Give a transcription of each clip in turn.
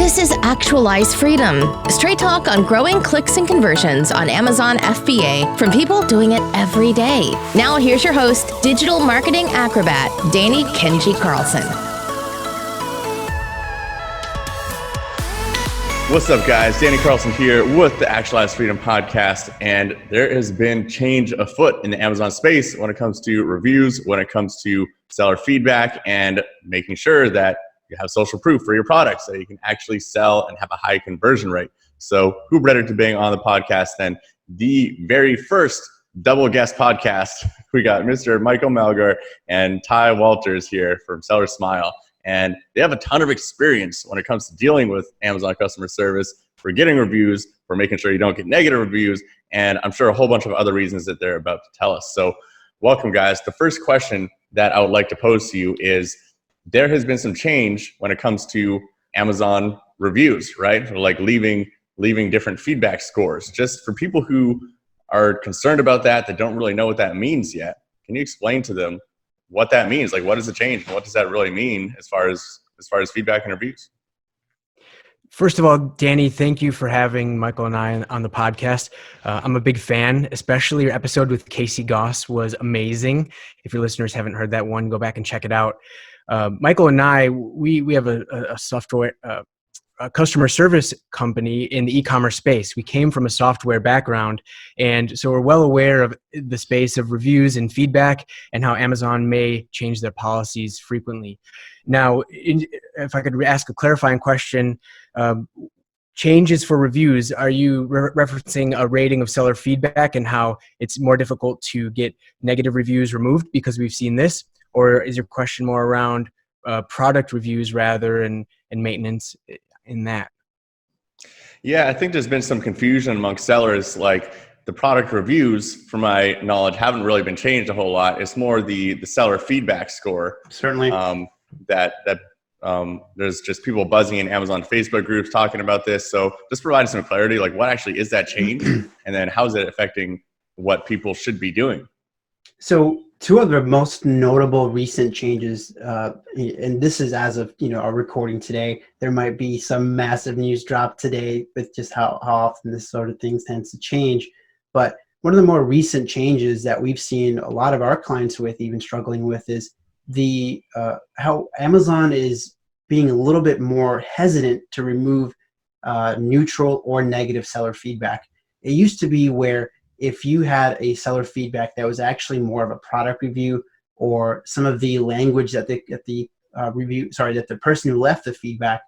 This is Actualize Freedom, straight talk on growing clicks and conversions on Amazon FBA from people doing it every day. Now here's your host, digital marketing acrobat, Danny Kenji Carlson. What's up, guys? Danny Carlson here with the Actualize Freedom podcast, and there has been change afoot in the Amazon space when it comes to reviews, when it comes to seller feedback, and making sure that you have social proof for your products so you can actually sell and have a high conversion rate. So who better to being on the podcast than the very first double guest podcast? We got Mr. Michael Melgar and Tygh Walters here from Seller Smile. And they have a ton of experience when it comes to dealing with Amazon customer service, for getting reviews, for making sure you don't get negative reviews, and I'm sure a whole bunch of other reasons that they're about to tell us. So welcome, guys. The first question that I would like to pose to you is, there has been some change when it comes to Amazon reviews, right? Like leaving different feedback scores. Just for people who are concerned about that don't really know what that means yet, can you explain to them what that means? Like, what is the change? And what does that really mean as far as feedback and reviews? First of all, Danny, thank you for having Michael and I on the podcast. I'm a big fan, especially your episode with Casey Goss was amazing. If your listeners haven't heard that one, go back and check it out. Michael and I, we have a software, a customer service company in the e-commerce space. We came from a software background, and so we're well aware of the space of reviews and feedback and how Amazon may change their policies frequently. Now, if I could ask a clarifying question, changes for reviews, are you referencing a rating of seller feedback and how it's more difficult to get negative reviews removed because we've seen this? Or is your question more around product reviews rather and maintenance in that? Yeah, I think there's been some confusion among sellers. Like, the product reviews, from my knowledge, haven't really been changed a whole lot. It's more the seller feedback score. Certainly. There's just people buzzing in Amazon Facebook groups talking about this. So just providing some clarity, like what actually is that change? And then how is it affecting what people should be doing? So two of the most notable recent changes, and this is as of our recording today. There might be some massive news drop today with just how often this sort of things tends to change. But one of the more recent changes that we've seen a lot of our clients with even struggling with is the how Amazon is being a little bit more hesitant to remove neutral or negative seller feedback. It used to be where if you had a seller feedback that was actually more of a product review, or some of the language that the person who left the feedback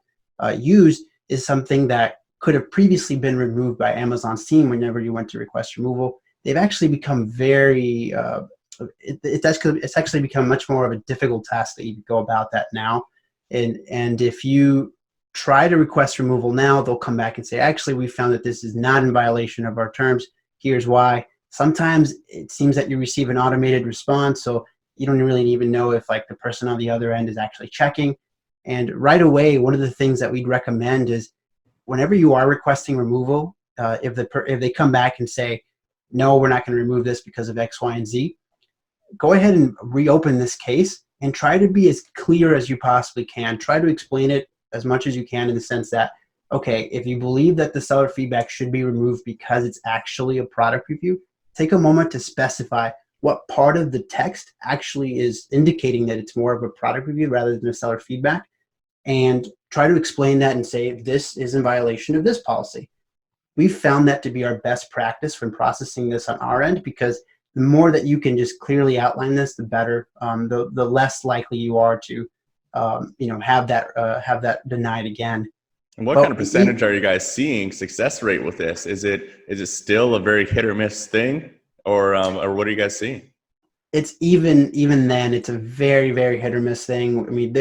used is something that could have previously been removed by Amazon's team whenever you went to request removal, they've actually become very it's actually become much more of a difficult task that you go about that now. And if you try to request removal now, they'll come back and say, actually, we found that this is not in violation of our terms. Here's why. Sometimes it seems that you receive an automated response, so you don't really even know if the person on the other end is actually checking. And right away, one of the things that we'd recommend is whenever you are requesting removal, if they come back and say, no, we're not going to remove this because of X, Y, and Z, go ahead and reopen this case and try to be as clear as you possibly can. Try to explain it as much as you can in the sense that, okay, if you believe that the seller feedback should be removed because it's actually a product review, take a moment to specify what part of the text actually is indicating that it's more of a product review rather than a seller feedback, and try to explain that and say, this is in violation of this policy. We've found that to be our best practice when processing this on our end, because the more that you can just clearly outline this, the better. The less likely you are to, have that denied again. And what kind of percentage are you guys seeing success rate with this? Is it still a very hit or miss thing, or what are you guys seeing? It's even then, it's a very, very hit or miss thing. I mean,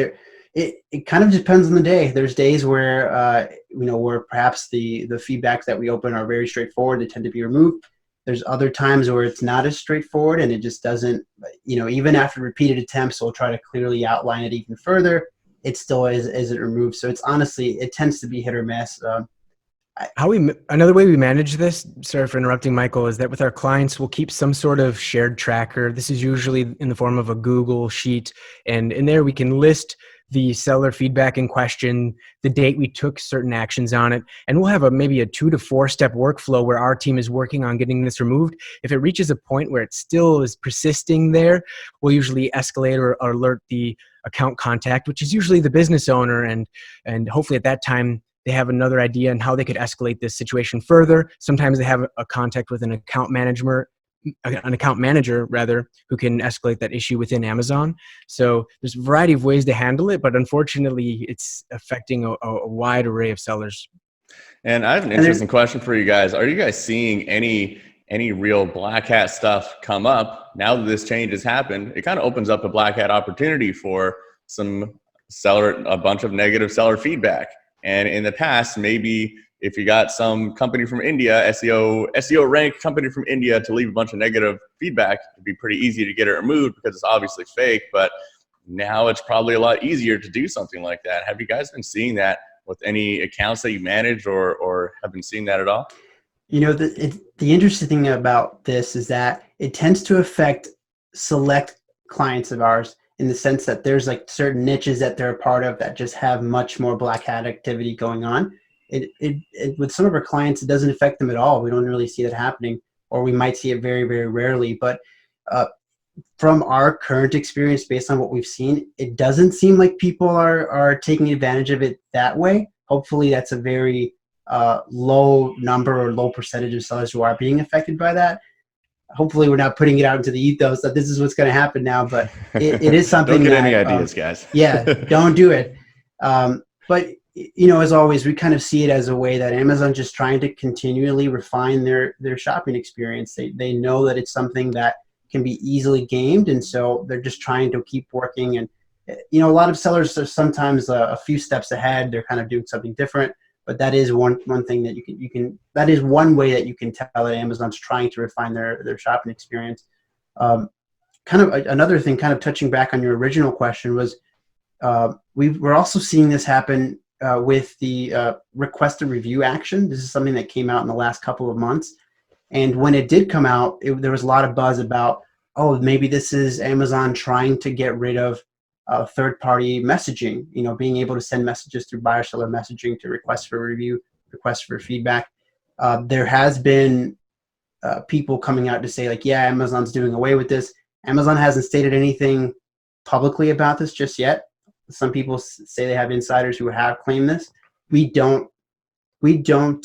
it kind of depends on the day. There's days where where perhaps the feedbacks that we open are very straightforward. They tend to be removed. There's other times where it's not as straightforward and it just doesn't, even after repeated attempts, we'll try to clearly outline it even further. It still isn't removed. So it's honestly, it tends to be hit or miss. Another way we manage this, sorry for interrupting, Michael, is that with our clients, we'll keep some sort of shared tracker. This is usually in the form of a Google sheet. And in there, we can list the seller feedback in question, the date we took certain actions on it, and we'll have maybe a 2 to 4 step workflow where our team is working on getting this removed. If it reaches a point where it still is persisting there, we'll usually escalate or alert the account contact, which is usually the business owner, and hopefully at that time they have another idea on how they could escalate this situation further. Sometimes they have a contact with an account manager rather, who can escalate that issue within Amazon. So there's a variety of ways to handle it, but unfortunately it's affecting a wide array of sellers. And I have an interesting question for you guys. Are you guys seeing any real black hat stuff come up now that this change has happened? It kind of opens up a black hat opportunity for a bunch of negative seller feedback. And in the past, maybe if you got some company from India, SEO ranked company from India, to leave a bunch of negative feedback, it'd be pretty easy to get it removed because it's obviously fake. But now it's probably a lot easier to do something like that. Have you guys been seeing that with any accounts that you manage, or have been seeing that at all? You know, the interesting thing about this is that it tends to affect select clients of ours, in the sense that there's like certain niches that they're a part of that just have much more black hat activity going on. It with some of our clients, it doesn't affect them at all. We don't really see that happening, or we might see it very, very rarely. But from our current experience, based on what we've seen, it doesn't seem like people are taking advantage of it that way. Hopefully that's a very low number or low percentage of sellers who are being affected by that. Hopefully we're not putting it out into the ethos that this is what's going to happen now, but it is something. Don't get any ideas, guys. Yeah, don't do it. But you know, as always, we kind of see it as a way that Amazon just trying to continually refine their shopping experience. They know that it's something that can be easily gamed, and so they're just trying to keep working. And you know, a lot of sellers are sometimes a few steps ahead. They're kind of doing something different, but that is one thing that you can that is one way that you can tell that Amazon's trying to refine their shopping experience. Kind of another thing, kind of touching back on your original question, was we're also seeing this happen with the request a review action. This is something that came out in the last couple of months. And when it did come out, there was a lot of buzz about, oh, maybe this is Amazon trying to get rid of third-party messaging, you know, being able to send messages through buyer-seller messaging to request for review, request for feedback. There has been people coming out to say, like, yeah, Amazon's doing away with this. Amazon hasn't stated anything publicly about this just yet. Some people say they have insiders who have claimed this. We don't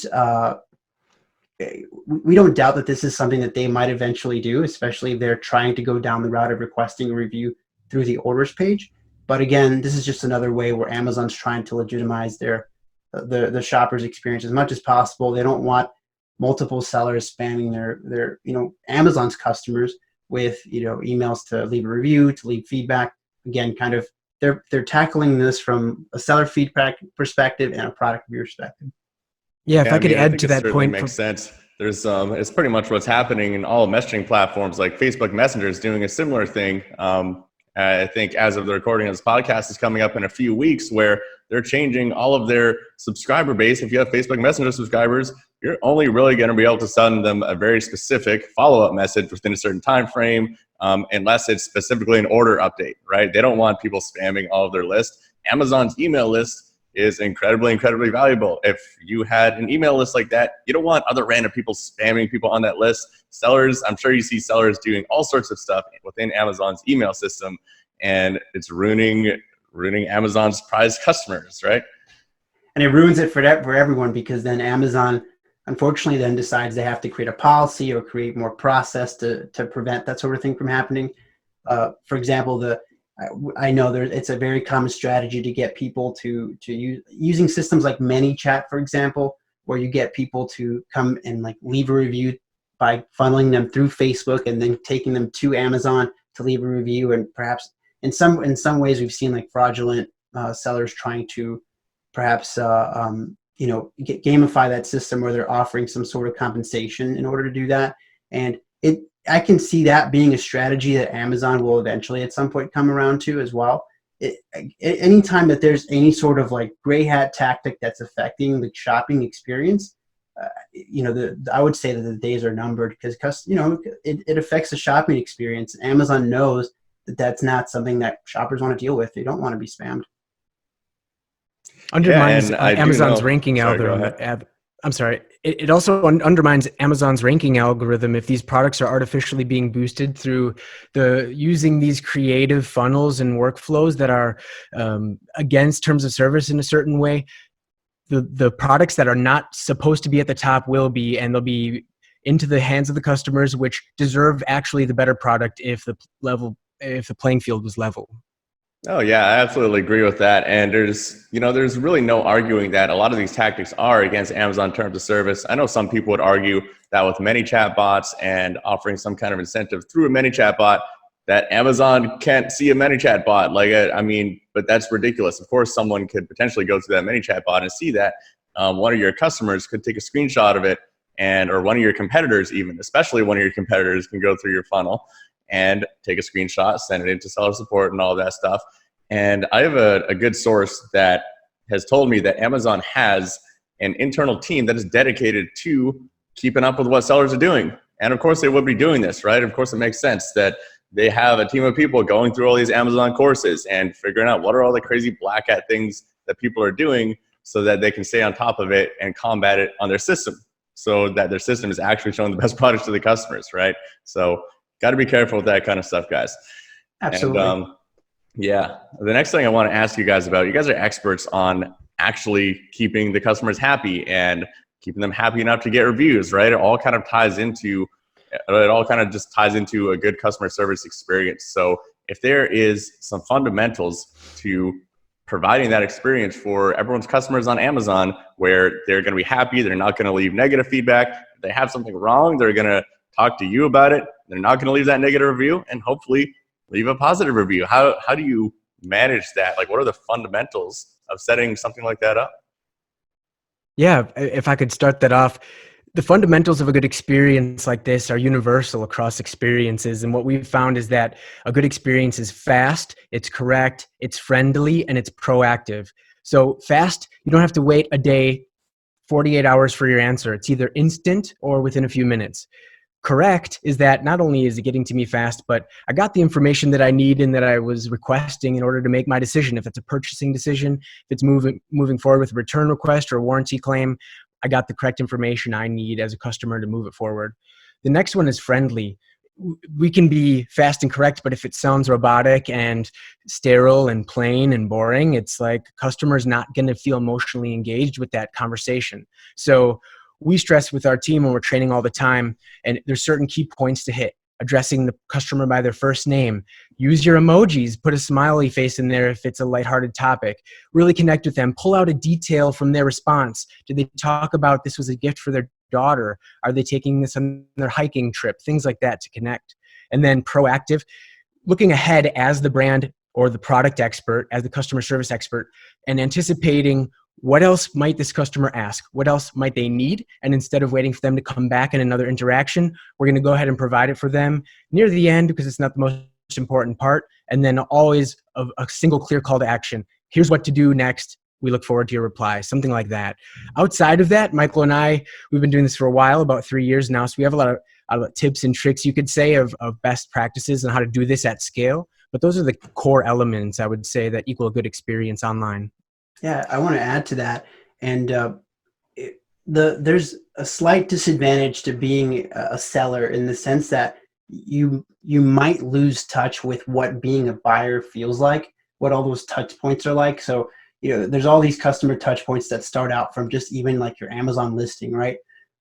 doubt that this is something that they might eventually do, especially if they're trying to go down the route of requesting a review through the orders page. But again, this is just another way where Amazon's trying to legitimize the shopper's experience as much as possible. They don't want multiple sellers spamming their you know, Amazon's customers with, you know, emails to leave a review, to leave feedback. Again, kind of they're tackling this from a seller feedback perspective and a product review perspective. Yeah, if I could add to that point. Makes sense. There's it's pretty much what's happening in all messaging platforms, like Facebook Messenger is doing a similar thing. I think as of the recording of this podcast is coming up in a few weeks, where they're changing all of their subscriber base. If you have Facebook Messenger subscribers, you're only really going to be able to send them a very specific follow-up message within a certain time frame, unless it's specifically an order update, right? They don't want people spamming all of their list. Amazon's email list is incredibly, incredibly valuable. If you had an email list like that, you don't want other random people spamming people on that list. Sellers, I'm sure you see sellers doing all sorts of stuff within Amazon's email system, and it's ruining Amazon's prized customers, right? And it ruins it for everyone, because then Amazon, unfortunately, then decides they have to create a policy or create more process to prevent that sort of thing from happening. For example, I know it's a very common strategy to get people to use using systems like ManyChat, for example, where you get people to come and like leave a review by funneling them through Facebook and then taking them to Amazon to leave a review. And perhaps in some ways we've seen like fraudulent sellers trying to perhaps you know, gamify that system where they're offering some sort of compensation in order to do that. And I can see that being a strategy that Amazon will eventually at some point come around to as well. Anytime that there's any sort of like gray hat tactic that's affecting the shopping experience, you know, I would say that the days are numbered, because you know, it affects the shopping experience. Amazon knows that that's not something that shoppers want to deal with. They don't want to be spammed. Undermines and I do Amazon's know. ranking Sorry, go algorithm. ahead. I'm sorry. It also undermines Amazon's ranking algorithm if these products are artificially being boosted through using these creative funnels and workflows that are against terms of service in a certain way. The products that are not supposed to be at the top will be, and they'll be into the hands of the customers, which deserve actually the better product if the playing field was level. Oh yeah, I absolutely agree with that. And there's really no arguing that a lot of these tactics are against Amazon terms of service. I know some people would argue that with many chatbots and offering some kind of incentive through a many chatbot, that Amazon can't see a many chatbot. But that's ridiculous. Of course, someone could potentially go through that many chatbot and see that one of your customers could take a screenshot of it, or one of your competitors, even, especially one of your competitors, can go through your funnel and take a screenshot, send it into seller support and all that stuff. And I have a good source that has told me that Amazon has an internal team that is dedicated to keeping up with what sellers are doing. And of course they would be doing this, right? Of course it makes sense that they have a team of people going through all these Amazon courses and figuring out what are all the crazy black hat things that people are doing so that they can stay on top of it and combat it on their system, so that their system is actually showing the best products to the customers, right? So got to be careful with that kind of stuff, guys. Absolutely. And yeah, the next thing I want to ask you guys about, you guys are experts on actually keeping the customers happy and keeping them happy enough to get reviews, right? It all kind of just ties into a good customer service experience. So if there is some fundamentals to providing that experience for everyone's customers on Amazon, where they're going to be happy, they're not going to leave negative feedback. If they have something wrong, they're going to talk to you about it. They're not going to leave that negative review, and hopefully leave a positive review. How do you manage that? Like, what are the fundamentals of setting something like that up? Yeah, if I could start that off, the fundamentals of a good experience like this are universal across experiences. And what we've found is that a good experience is fast, it's correct, it's friendly, and it's proactive. So fast, you don't have to wait a day, 48 hours for your answer. It's either instant or within a few minutes. Correct is that not only is it getting to me fast, but I got the information that I need and that I was requesting in order to make my decision. If it's a purchasing decision, if it's moving forward with a return request or a warranty claim, I got the correct information I need as a customer to move it forward. The next one is friendly. We can be fast and correct, but if it sounds robotic and sterile and plain and boring, it's like customer's not going to feel emotionally engaged with that conversation. So we stress with our team when we're training all the time, and there's certain key points to hit. Addressing the customer by their first name, use your emojis, put a smiley face in there if it's a lighthearted topic, really connect with them, pull out a detail from their response. Did they talk about this was a gift for their daughter? Are they taking this on their hiking trip? Things like that to connect. And then proactive, looking ahead as the brand or the product expert, as the customer service expert, and anticipating what else might this customer ask? What else might they need? And instead of waiting for them to come back in another interaction, we're going to go ahead and provide it for them near the end because it's not the most important part. And then always a single clear call to action. Here's what to do next. We look forward to your reply, something like that. Outside of that, Michael and I, we've been doing this for a while, about 3 years now. So we have a lot of tips and tricks, you could say, of best practices on how to do this at scale. But those are the core elements, I would say, that equal a good experience online. Yeah, I want to add to that. And there's a slight disadvantage to being a seller in the sense that you might lose touch with what being a buyer feels like, what all those touch points are like. So, there's all these customer touch points that start out from just even like your Amazon listing, right?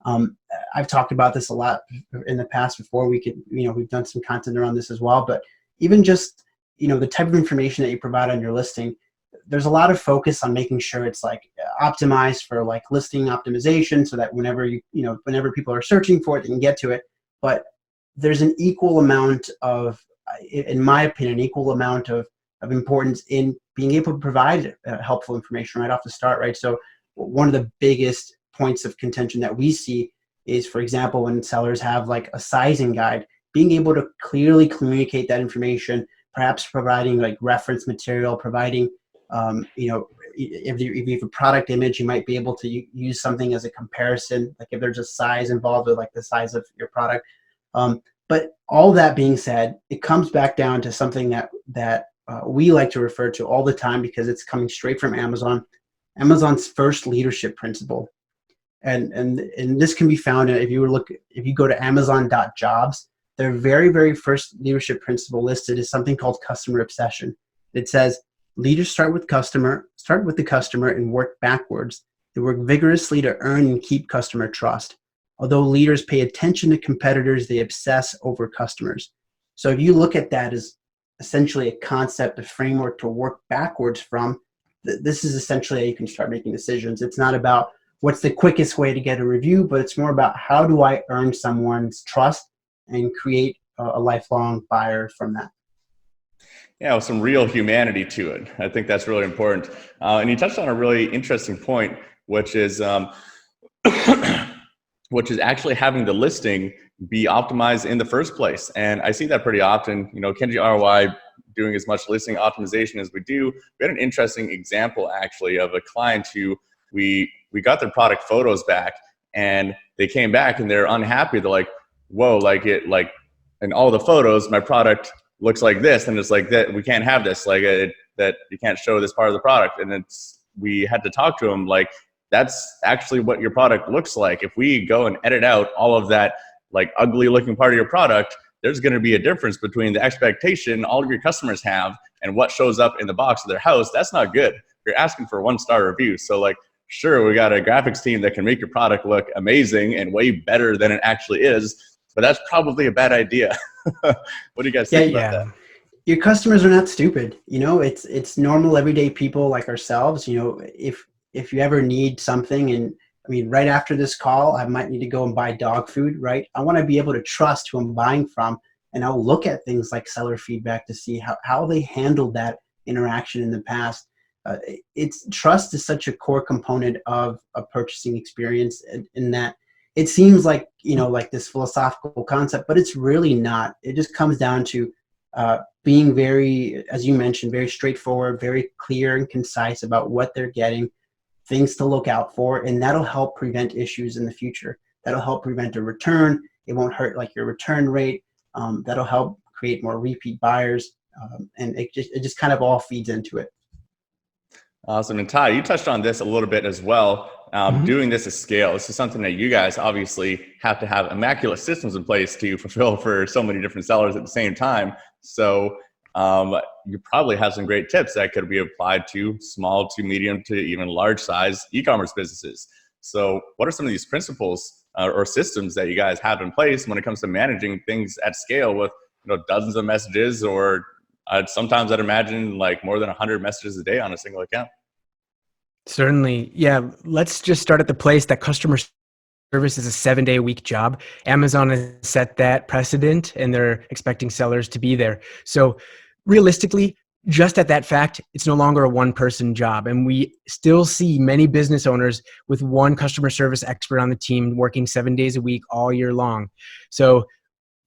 I've talked about this a lot in the past before. We've done some content around this as well, but even just, the type of information that you provide on your listing, there's a lot of focus on making sure it's like optimized for like listing optimization so that whenever people are searching for it, they can get to it. But there's an equal amount of, in my opinion, equal amount of importance in being able to provide helpful information right off the start, right? So one of the biggest points of contention that we see is, for example, when sellers have like a sizing guide, being able to clearly communicate that information, perhaps providing like reference material, providing if you have a product image, you might be able to use something as a comparison, like if there's a size involved with like the size of your product. But all that being said, it comes back down to something that we like to refer to all the time because it's coming straight from Amazon. Amazon's first leadership principle. And this can be found if you go to amazon.jobs, their very, very first leadership principle listed is something called customer obsession. It says, leaders start with the customer and work backwards. They work vigorously to earn and keep customer trust. Although leaders pay attention to competitors, they obsess over customers. So if you look at that as essentially a concept, a framework to work backwards from, this is essentially how you can start making decisions. It's not about what's the quickest way to get a review, but it's more about how do I earn someone's trust and create a lifelong buyer from that. Yeah, with some real humanity to it. I think that's really important. And you touched on a really interesting point, which is which is actually having the listing be optimized in the first place. And I see that pretty often. Kenji ROI doing as much listing optimization as we do. We had an interesting example actually of a client who we got their product photos back, and they came back and they're unhappy. They're like, whoa, in all the photos, my product looks like this, and it's like that. We can't have this, that you can't show this part of the product. And we had to talk to them like, that's actually what your product looks like. If we go and edit out all of that ugly looking part of your product, there's going to be a difference between the expectation all of your customers have and what shows up in the box of their house. That's not good. You're asking for 1-star reviews. So sure, we got a graphics team that can make your product look amazing and way better than it actually is, but that's probably a bad idea. What do you guys think about that? Your customers are not stupid. It's normal everyday people like ourselves. If you ever need something, and right after this call, I might need to go and buy dog food, right? I want to be able to trust who I'm buying from, and I'll look at things like seller feedback to see how they handled that interaction in the past. Trust is such a core component of a purchasing experience, in that it seems like this philosophical concept, but it's really not. It just comes down to being very, as you mentioned, very straightforward, very clear and concise about what they're getting, things to look out for, and that'll help prevent issues in the future. That'll help prevent a return. It won't hurt your return rate. That'll help create more repeat buyers, and it just kind of all feeds into it. Awesome. And Ty, you touched on this a little bit as well. Doing this at scale, this is something that you guys obviously have to have immaculate systems in place to fulfill for so many different sellers at the same time. So you probably have some great tips that could be applied to small to medium to even large size e-commerce businesses. So what are some of these principles or systems that you guys have in place when it comes to managing things at scale with dozens of messages, or sometimes I'd imagine more than 100 messages a day on a single account? Certainly. Yeah. Let's just start at the place that customer service is a 7-day-a-week job. Amazon has set that precedent, and they're expecting sellers to be there. So realistically, just at that fact, it's no longer a one-person job. And we still see many business owners with one customer service expert on the team working 7 days a week all year long. So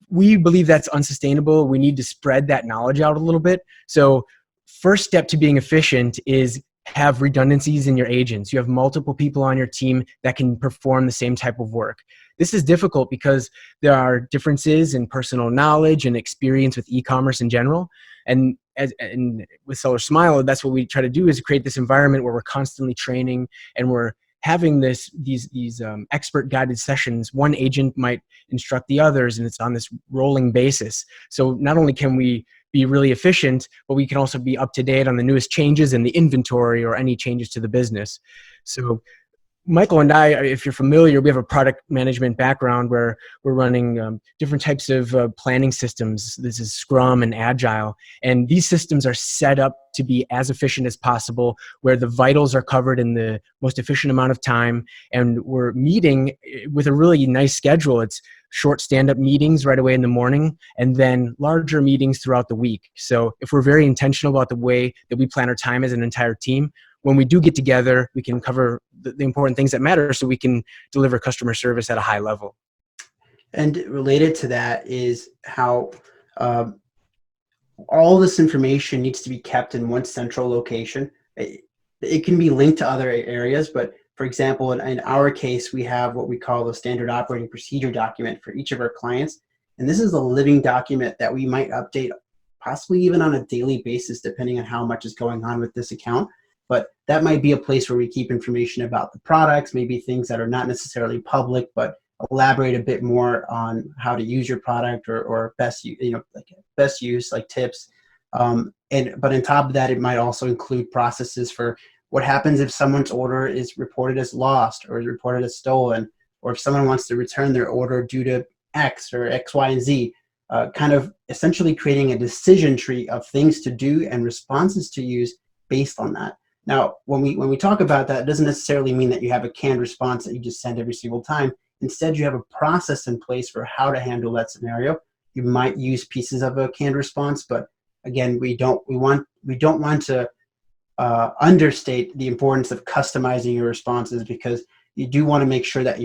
we believe that's unsustainable. We need to spread that knowledge out a little bit. So first step to being efficient is have redundancies in your agents. You have multiple people on your team that can perform the same type of work. This is difficult because there are differences in personal knowledge and experience with e-commerce in general. And with Seller Smile, that's what we try to do, is create this environment where we're constantly training and we're having these expert guided sessions. One agent might instruct the others, and it's on this rolling basis. So not only can we be really efficient, but we can also be up to date on the newest changes in the inventory or any changes to the business. So Michael and I, if you're familiar, we have a product management background where we're running different types of planning systems. This is Scrum and Agile. And these systems are set up to be as efficient as possible, where the vitals are covered in the most efficient amount of time. And we're meeting with a really nice schedule. It's short stand-up meetings right away in the morning, and then larger meetings throughout the week. So if we're very intentional about the way that we plan our time as an entire team, when we do get together, we can cover the important things that matter so we can deliver customer service at a high level. And related to that is how all this information needs to be kept in one central location. It can be linked to other areas, but for example, in our case, we have what we call the standard operating procedure document for each of our clients. And this is a living document that we might update possibly even on a daily basis, depending on how much is going on with this account. But that might be a place where we keep information about the products, maybe things that are not necessarily public, but elaborate a bit more on how to use your product or best use, like tips. But on top of that, it might also include processes for what happens if someone's order is reported as lost or is reported as stolen, or if someone wants to return their order due to X or X, Y, and Z. Kind of essentially creating a decision tree of things to do and responses to use based on that. Now, when we talk about that, it doesn't necessarily mean that you have a canned response that you just send every single time. Instead, you have a process in place for how to handle that scenario. You might use pieces of a canned response, but again, we don't want to understate the importance of customizing your responses, because you do want to make sure that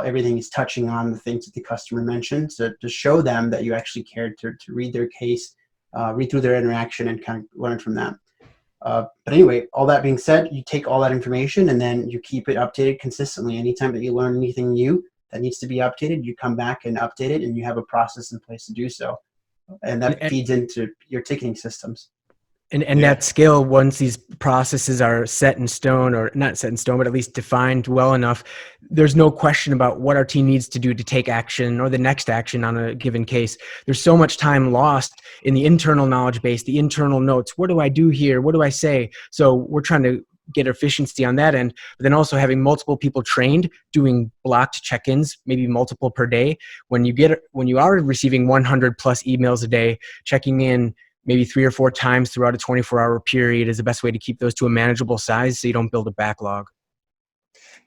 everything is touching on the things that the customer mentioned, so to show them that you actually cared to read their case, read through their interaction, and kind of learn from that. But anyway, all that being said, you take all that information and then you keep it updated consistently. Anytime that you learn anything new that needs to be updated, you come back and update it, and you have a process in place to do so. And that feeds into your ticketing systems. And that skill, once these processes are set in stone, or not set in stone, but at least defined well enough, there's no question about what our team needs to do to take action or the next action on a given case. There's so much time lost in the internal knowledge base, the internal notes. What do I do here? What do I say? So we're trying to get efficiency on that end, but then also having multiple people trained, doing blocked check-ins, maybe multiple per day. When you are receiving 100 plus emails a day, checking in maybe 3 or 4 times throughout a 24-hour period is the best way to keep those to a manageable size so you don't build a backlog.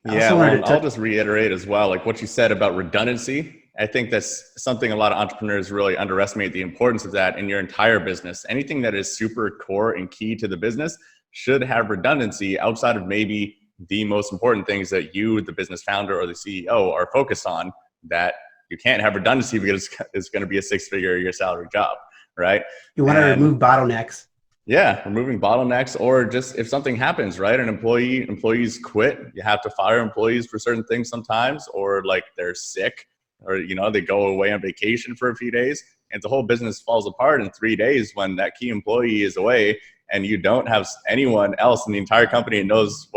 Yeah, well, I'll just reiterate as well, like what you said about redundancy. I think that's something a lot of entrepreneurs really underestimate, the importance of that in your entire business. Anything that is super core and key to the business should have redundancy outside of maybe the most important things that you, the business founder or the CEO, are focused on. That you can't have redundancy because it's going to be a 6-figure a year salary job. Right? You want to remove bottlenecks. Yeah, removing bottlenecks, or just if something happens, right? Employees quit. You have to fire employees for certain things sometimes, or like they're sick, or they go away on vacation for a few days, and the whole business falls apart in 3 days when that key employee is away, and you don't have anyone else in the entire company that knows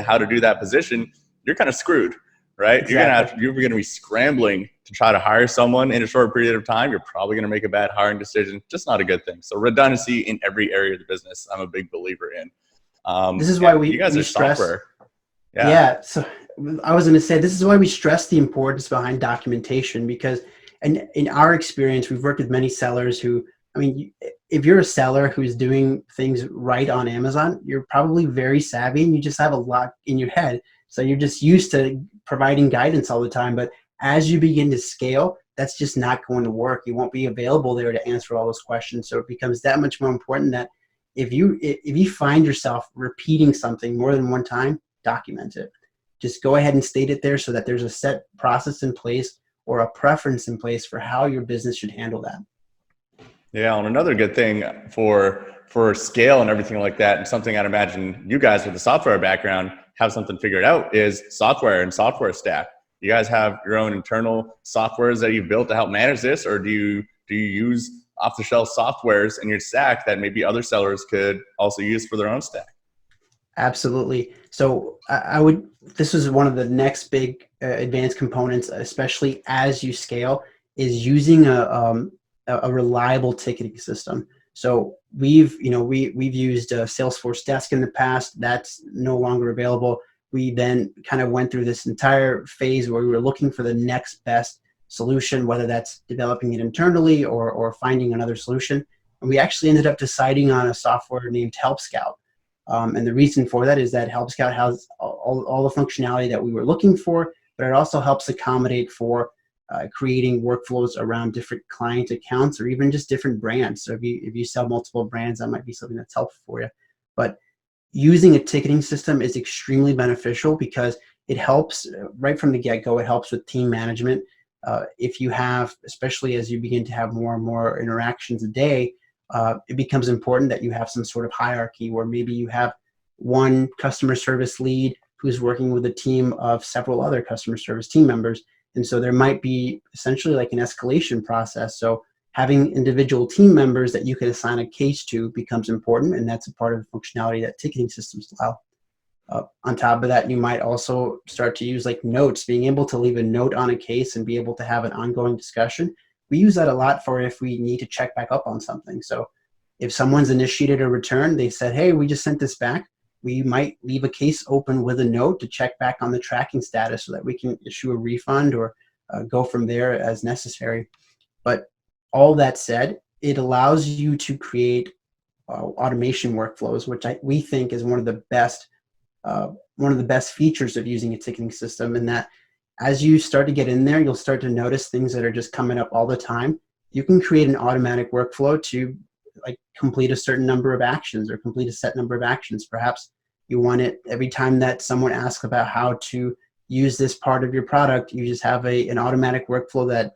how to do that position. You're kind of screwed. Right? Exactly. You're going to be scrambling to try to hire someone in a short period of time. You're probably going to make a bad hiring decision. Just not a good thing. So redundancy in every area of the business, I'm a big believer in. This is why you guys are stress. Software. Yeah. So I was going to say, this is why we stress the importance behind documentation, because in our experience, we've worked with many sellers who, if you're a seller who's doing things right on Amazon, you're probably very savvy and you just have a lot in your head. So you're just used to providing guidance all the time. But as you begin to scale, that's just not going to work. You won't be available there to answer all those questions. So it becomes that much more important that if you find yourself repeating something more than one time, document it. Just go ahead and state it there so that there's a set process in place or a preference in place for how your business should handle that. Yeah, and another good thing for scale and everything like that, and something I'd imagine you guys with the software background have something figured out, is software and software stack. You guys have your own internal softwares that you've built to help manage this, or do you use off-the-shelf softwares in your stack that maybe other sellers could also use for their own stack? Absolutely. So this is one of the next big advanced components, especially as you scale, is using a reliable ticketing system. So we've used Salesforce Desk in the past. That's no longer available. We then kind of went through this entire phase where we were looking for the next best solution, whether that's developing it internally or finding another solution. And we actually ended up deciding on a software named Help Scout. And the reason for that is that Help Scout has all the functionality that we were looking for, but it also helps accommodate for creating workflows around different client accounts or even just different brands. So if you sell multiple brands, that might be something that's helpful for you. But using a ticketing system is extremely beneficial because it helps right from the get-go. It helps with team management. If you have, especially as you begin to have more and more interactions a day, it becomes important that you have some sort of hierarchy where maybe you have one customer service lead who's working with a team of several other customer service team members. And so there might be essentially like an escalation process. So having individual team members that you can assign a case to becomes important, and that's a part of the functionality that ticketing systems allow. On top of that, you might also start to use like notes, being able to leave a note on a case and be able to have an ongoing discussion. We use that a lot for if we need to check back up on something. So if someone's initiated a return, they said, hey, we just sent this back. We might leave a case open with a note to check back on the tracking status so that we can issue a refund or go from there as necessary. But all that said, it allows you to create automation workflows, which we think is one of the best features of using a ticketing system. And that as you start to get in there, you'll start to notice things that are just coming up all the time. You can create an automatic workflow to like complete a certain number of actions or complete a set number of actions. Perhaps you want it every time that someone asks about how to use this part of your product, you just have an automatic workflow that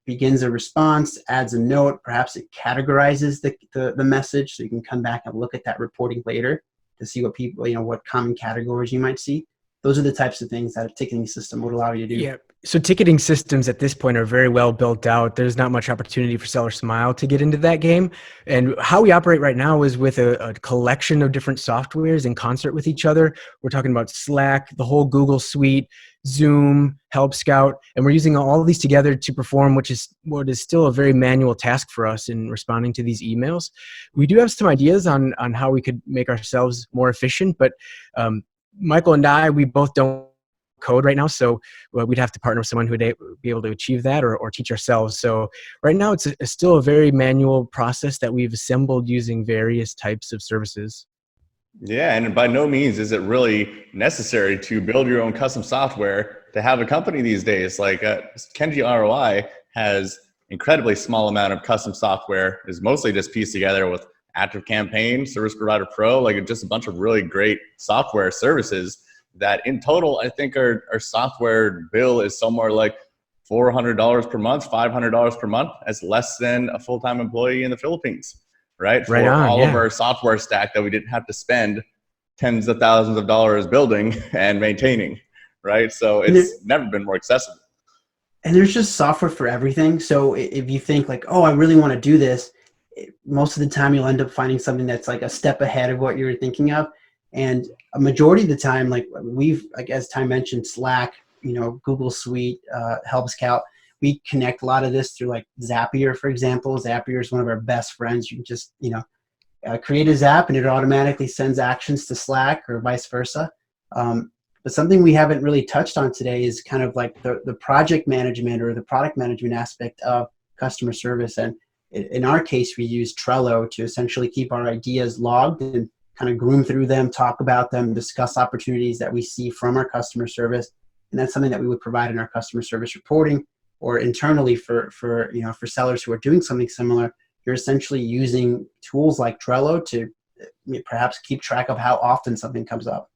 begins a response, adds a note, perhaps it categorizes the message so you can come back and look at that reporting later to see what people, what common categories you might see. Those are the types of things that a ticketing system would allow you to do. Yeah. So ticketing systems at this point are very well built out. There's not much opportunity for Seller Smile to get into that game. And how we operate right now is with a collection of different softwares in concert with each other. We're talking about Slack, the whole Google suite, Zoom, Help Scout, and we're using all of these together to perform what is still a very manual task for us in responding to these emails. We do have some ideas on how we could make ourselves more efficient, but Michael and I, we both don't code right now, so we'd have to partner with someone who would be able to achieve that or teach ourselves. So right now it's still a very manual process that we've assembled using various types of services. Yeah, and by no means is it really necessary to build your own custom software to have a company these days. Like Kenji ROI has incredibly small amount of custom software. It's mostly just pieced together with Active Campaign, Service Provider Pro, like just a bunch of really great software services that in total, I think our software bill is somewhere like $400 per month, $500 per month. That's less than a full-time employee in the Philippines, right? For all of our software stack that we didn't have to spend tens of thousands of dollars building and maintaining, right? So it's never been more accessible. And there's just software for everything. So if you think like, oh, I really want to do this, most of the time you'll end up finding something that's like a step ahead of what you were thinking of. And a majority of the time, like as Ty mentioned, Slack, Google Suite, Help Scout, we connect a lot of this through like Zapier, for example. Zapier is one of our best friends. You can just, create a Zap and it automatically sends actions to Slack or vice versa. But something we haven't really touched on today is kind of like the project management or the product management aspect of customer service. And in our case, we use Trello to essentially keep our ideas logged and kind of groom through them, talk about them, discuss opportunities that we see from our customer service. And that's something that we would provide in our customer service reporting or internally for sellers who are doing something similar. You're essentially using tools like Trello to perhaps keep track of how often something comes up.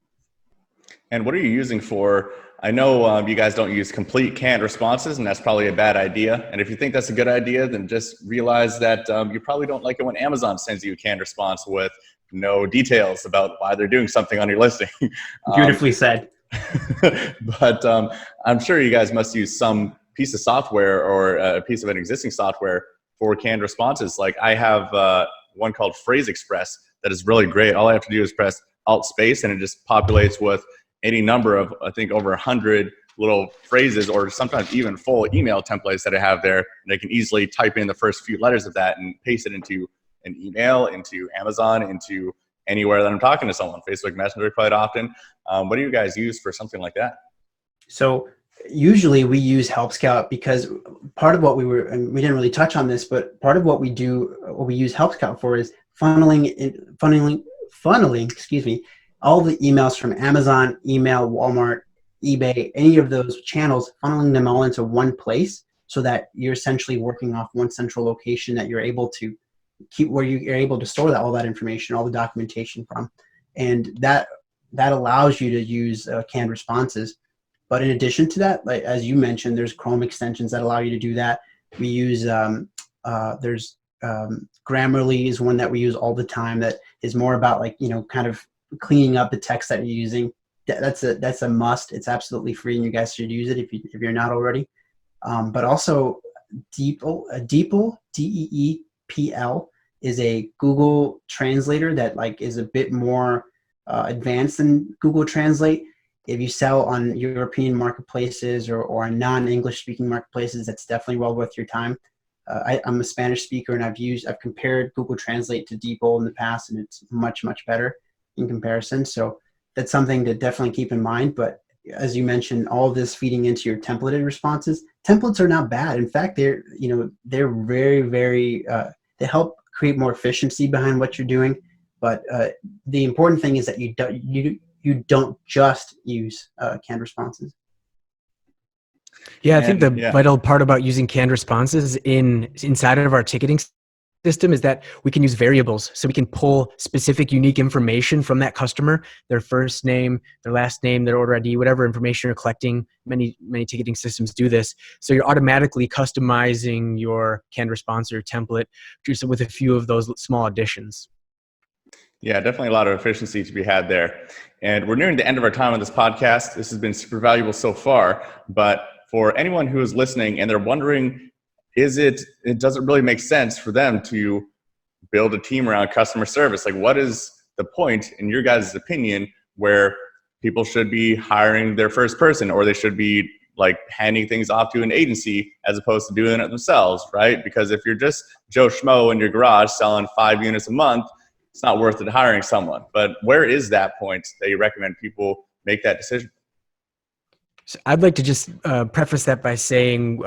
And what are you using for? I know you guys don't use complete canned responses, and that's probably a bad idea. And if you think that's a good idea, then just realize that you probably don't like it when Amazon sends you a canned response with no details about why they're doing something on your listing. Beautifully said. But I'm sure you guys must use some piece of software or a piece of an existing software for canned responses. Like I have one called Phrase Express that is really great. All I have to do is press Alt space and it just populates with any number of, I think, over 100 little phrases or sometimes even full email templates that I have there. And I can easily type in the first few letters of that and paste it into an email, into Amazon, into anywhere that I'm talking to someone, Facebook Messenger quite often. What do you guys use for something like that? So usually we use Help Scout because part of what we didn't really touch on this, but part of what we use Help Scout for is funneling, all the emails from Amazon, email, Walmart, eBay, any of those channels, funneling them all into one place so that you're essentially working off one central location that you're able to keep, where you're able to store all that information, all the documentation from. And that allows you to use canned responses. But in addition to that, like as you mentioned, there's Chrome extensions that allow you to do that. We use, there's Grammarly is one that we use all the time that is more about like, kind of cleaning up the text that you're using. That's a must. It's absolutely free and you guys should use it if you're not already. But also DeepL, DEEPL, is a Google translator that like is a bit more advanced than Google Translate. If you sell on European marketplaces or on non-English speaking marketplaces, that's definitely well worth your time. I'm a Spanish speaker, and I've compared Google Translate to DeepL in the past, and it's much better in comparison. So that's something to definitely keep in mind. But as you mentioned, all of this feeding into your templated responses. Templates are not bad. In fact, they're very they help create more efficiency behind what you're doing. But the important thing is that you don't just use canned responses. Yeah, I think the vital part about using canned responses inside of our ticketing system is that we can use variables. So we can pull specific unique information from that customer, their first name, their last name, their order ID, whatever information you're collecting. Many ticketing systems do this. So you're automatically customizing your canned response or template just with a few of those small additions. Yeah, definitely a lot of efficiency to be had there. And we're nearing the end of our time on this podcast. This has been super valuable so far. But for anyone who is listening and they're wondering, does it really make sense for them to build a team around customer service? Like, what is the point, in your guys' opinion, where people should be hiring their first person, or they should be like handing things off to an agency as opposed to doing it themselves, right? Because if you're just Joe Schmo in your garage selling 5 units a month, it's not worth it hiring someone. But where is that point that you recommend people make that decision? So I'd like to just preface that by saying,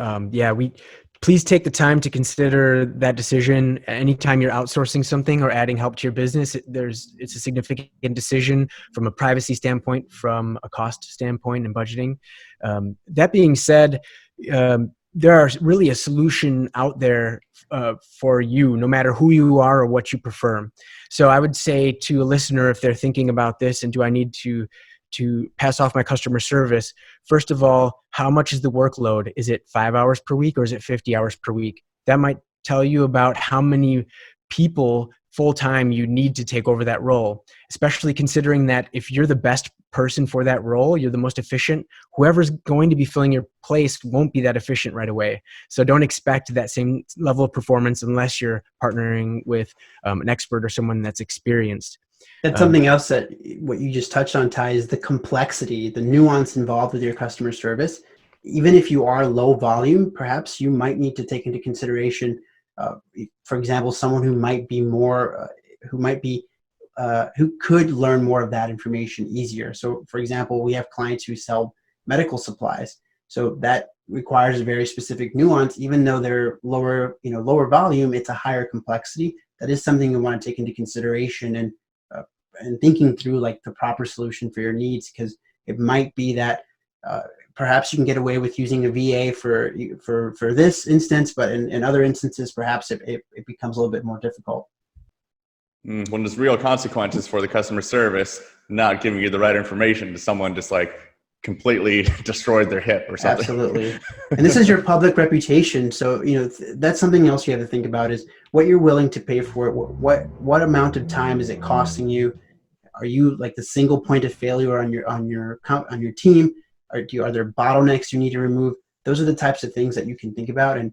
please take the time to consider that decision. Anytime you're outsourcing something or adding help to your business, it's a significant decision from a privacy standpoint, from a cost standpoint, and budgeting. That being said, there are really a solution out there for you, no matter who you are or what you prefer. So I would say to a listener, if they're thinking about this and do I need to pass off my customer service, first of all, how much is the workload? Is it 5 hours per week or is it 50 hours per week? That might tell you about how many people full-time you need to take over that role, especially considering that if you're the best person for that role, you're the most efficient, whoever's going to be filling your place won't be that efficient right away. So don't expect that same level of performance unless you're partnering with an expert or someone that's experienced. That's something else that what you just touched on, Tygh, is the complexity, the nuance involved with your customer service. Even if you are low volume, perhaps you might need to take into consideration, for example, someone who might be more, who could learn more of that information easier. So, for example, we have clients who sell medical supplies, so that requires a very specific nuance. Even though they're lower volume, it's a higher complexity. That is something you want to take into consideration and thinking through like the proper solution for your needs, because it might be that perhaps you can get away with using a VA for this instance, but in other instances, perhaps it becomes a little bit more difficult. When there's real consequences for the customer service, not giving you the right information to someone just like completely destroyed their hip or something. Absolutely. And this is your public reputation. So, that's something else you have to think about is what you're willing to pay for it. What amount of time is it costing you? Are you like the single point of failure on your team? Are there bottlenecks you need to remove? Those are the types of things that you can think about. And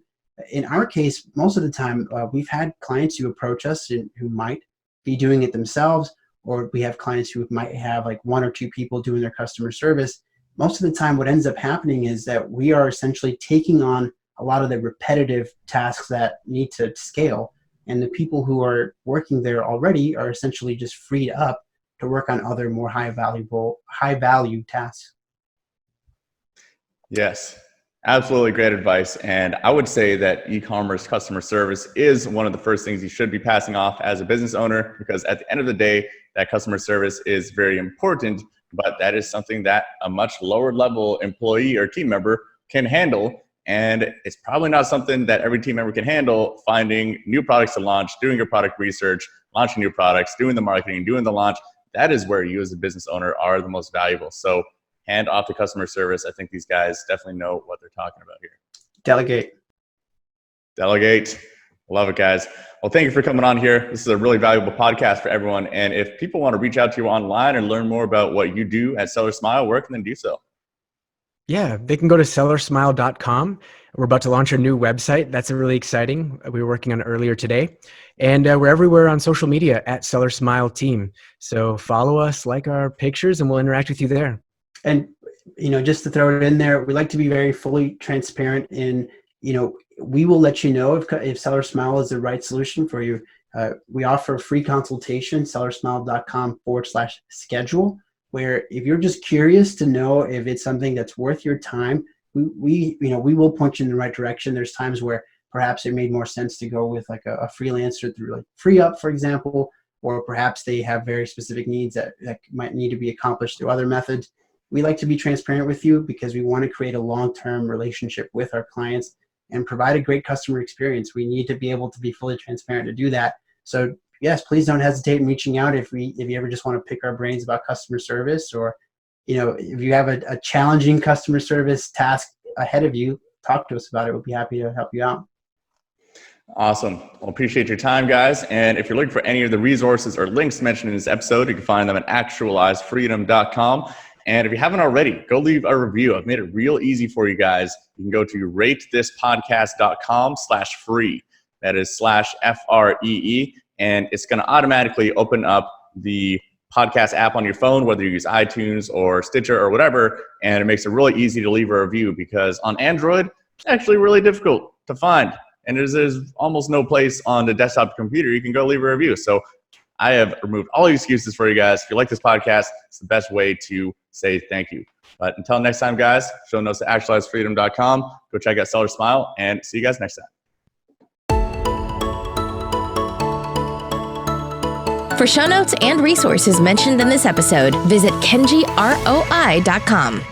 in our case, most of the time, we've had clients who approach us who might be doing it themselves, or we have clients who might have like 1 or 2 people doing their customer service. Most of the time, what ends up happening is that we are essentially taking on a lot of the repetitive tasks that need to scale. And the people who are working there already are essentially just freed up to work on other more high value tasks. Yes, absolutely great advice. And I would say that e-commerce customer service is one of the first things you should be passing off as a business owner, because at the end of the day, that customer service is very important, but that is something that a much lower level employee or team member can handle. And it's probably not something that every team member can handle, finding new products to launch, doing your product research, launching new products, doing the marketing, doing the launch. That is where you as a business owner are the most valuable. So hand off to customer service. I think these guys definitely know what they're talking about here. Delegate. Love it, guys. Well, thank you for coming on here. This is a really valuable podcast for everyone. And if people want to reach out to you online and learn more about what you do at Seller Smile, where can they do so? Yeah, they can go to sellersmile.com. We're about to launch our new website. That's really exciting. We were working on it earlier today. And we're everywhere on social media at Seller Smile Team. So follow us, like our pictures, and we'll interact with you there. And, just to throw it in there, we like to be very fully transparent in, we will let you know if Seller Smile is the right solution for you. We offer a free consultation, sellersmile.com/schedule, where if you're just curious to know if it's something that's worth your time, we will point you in the right direction. There's times where perhaps it made more sense to go with like a freelancer through like FreeUp, for example, or perhaps they have very specific needs that might need to be accomplished through other methods. We like to be transparent with you because we want to create a long-term relationship with our clients and provide a great customer experience. We need to be able to be fully transparent to do that. So yes, please don't hesitate in reaching out if you ever just want to pick our brains about customer service, or if you have a challenging customer service task ahead of you, talk to us about it. We'll be happy to help you out. Awesome. Well, appreciate your time, guys. And if you're looking for any of the resources or links mentioned in this episode, you can find them at actualizefreedom.com. And if you haven't already, go leave a review. I've made it real easy for you guys. You can go to ratethispodcast.com/free. That is /FREE. And it's going to automatically open up the podcast app on your phone, whether you use iTunes or Stitcher or whatever. And it makes it really easy to leave a review, because on Android, it's actually really difficult to find. And there's almost no place on the desktop computer you can go leave a review. So I have removed all the excuses for you guys. If you like this podcast, it's the best way to say thank you. But until next time, guys, show notes at actualizefreedom.com. Go check out Seller Smile, and see you guys next time. For show notes and resources mentioned in this episode, visit kenjiroi.com.